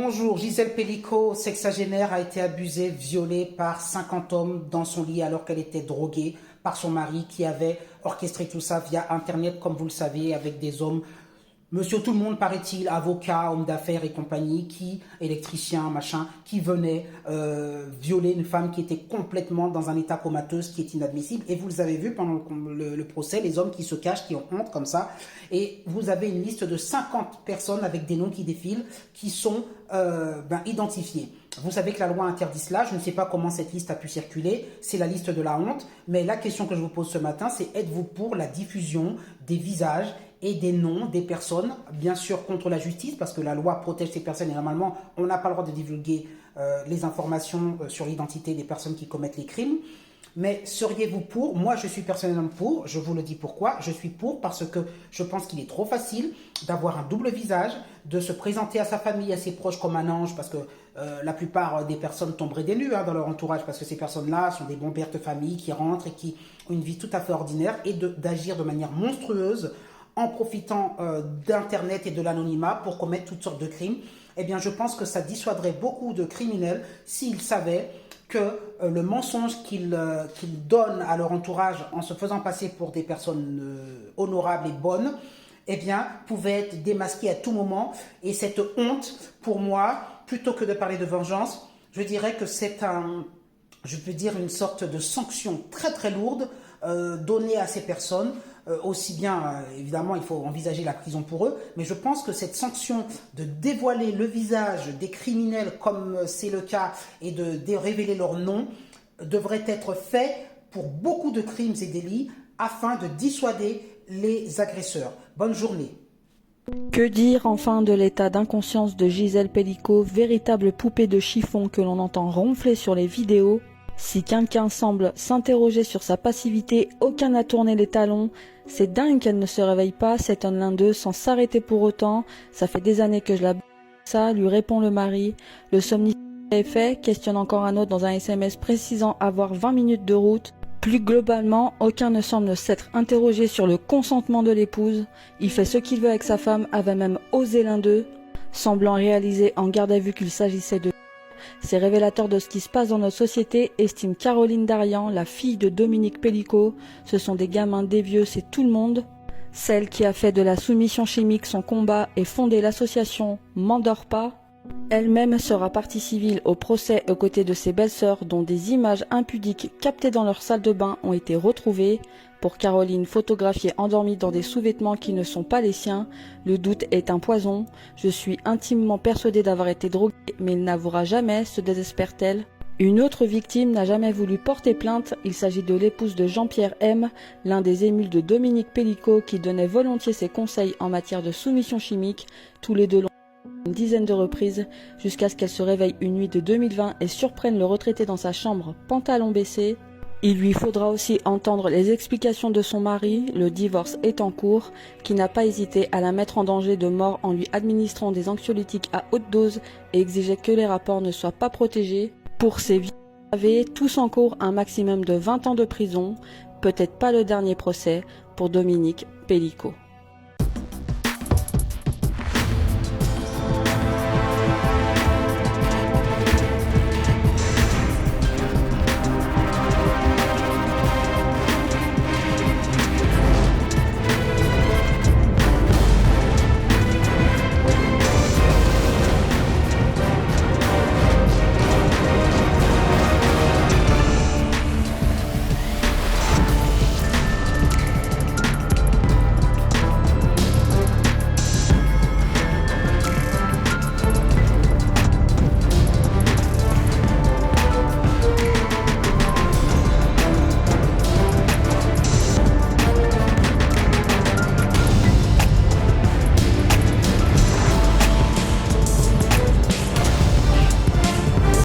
Bonjour, Gisèle Pelicot, sexagénaire, a été abusée, violée par 50 hommes dans son lit alors qu'elle était droguée par son mari qui avait orchestré tout ça via Internet, comme vous le savez, avec des hommes. Monsieur tout le monde, paraît-il, avocat, homme d'affaires et compagnie, électricien, machin, qui venait violer une femme qui était complètement dans un état comateux, ce qui est inadmissible. Et vous avez vu pendant le procès, les hommes qui se cachent, qui ont honte comme ça. Et vous avez une liste de 50 personnes avec des noms qui défilent, qui sont identifiés. Vous savez que la loi interdit cela. Je ne sais pas comment cette liste a pu circuler. C'est la liste de la honte. Mais la question que je vous pose ce matin, c'est êtes-vous pour la diffusion des visages et des noms des personnes, bien sûr contre la justice, parce que la loi protège ces personnes et normalement, on n'a pas le droit de divulguer les informations sur l'identité des personnes qui commettent les crimes. Mais seriez-vous pour? Moi, je suis personnellement pour. Je vous le dis pourquoi. Je suis pour parce que je pense qu'il est trop facile d'avoir un double visage, de se présenter à sa famille, à ses proches comme un ange, parce que la plupart des personnes tomberaient des nues dans leur entourage, parce que ces personnes-là sont des bons pères de famille qui rentrent et qui ont une vie tout à fait ordinaire, et d'agir de manière monstrueuse en profitant d'Internet et de l'anonymat pour commettre toutes sortes de crimes. Eh bien, je pense que ça dissuaderait beaucoup de criminels s'ils savaient que le mensonge qu'ils donnent à leur entourage en se faisant passer pour des personnes honorables et bonnes, eh bien, pouvait être démasqué à tout moment. Et cette honte, pour moi, plutôt que de parler de vengeance, je dirais que c'est une sorte de sanction très très lourde donnée à ces personnes. Aussi bien, évidemment, il faut envisager la prison pour eux, mais je pense que cette sanction de dévoiler le visage des criminels, comme c'est le cas, et de révéler leur nom, devrait être fait pour beaucoup de crimes et délits, afin de dissuader les agresseurs. Bonne journée. Que dire enfin de l'état d'inconscience de Gisèle Pelicot, véritable poupée de chiffon que l'on entend ronfler sur les vidéos? Si quelqu'un semble s'interroger sur sa passivité, aucun n'a tourné les talons. C'est dingue qu'elle ne se réveille pas, s'étonne l'un d'eux, sans s'arrêter pour autant. Ça fait des années que je la ça, lui répond le mari. Le somnifère est fait, questionne encore un autre dans un SMS précisant avoir 20 minutes de route. Plus globalement, aucun ne semble s'être interrogé sur le consentement de l'épouse. Il fait ce qu'il veut avec sa femme, avait même osé l'un d'eux, semblant réaliser en garde à vue qu'il s'agissait de... C'est révélateur de ce qui se passe dans notre société, estime Caroline Darian, la fille de Dominique Pelicot. Ce sont des gamins, des vieux, c'est tout le monde. Celle qui a fait de la soumission chimique son combat et fondé l'association M'endors pas. Elle-même sera partie civile au procès aux côtés de ses belles-sœurs dont des images impudiques captées dans leur salle de bain ont été retrouvées. Pour Caroline, photographiée endormie dans des sous-vêtements qui ne sont pas les siens, le doute est un poison. Je suis intimement persuadée d'avoir été droguée, mais il n'avouera jamais, se désespère-t-elle. Une autre victime n'a jamais voulu porter plainte. Il s'agit de l'épouse de Jean-Pierre M., l'un des émules de Dominique Pelicot qui donnait volontiers ses conseils en matière de soumission chimique. Tous les deux l'ont une dizaine de reprises, jusqu'à ce qu'elle se réveille une nuit de 2020 et surprenne le retraité dans sa chambre, pantalon baissé. Il lui faudra aussi entendre les explications de son mari, le divorce est en cours, qui n'a pas hésité à la mettre en danger de mort en lui administrant des anxiolytiques à haute dose et exigeait que les rapports ne soient pas protégés. Pour ces victimes, tous encourent un maximum de 20 ans de prison, peut-être pas le dernier procès pour Dominique Pelicot.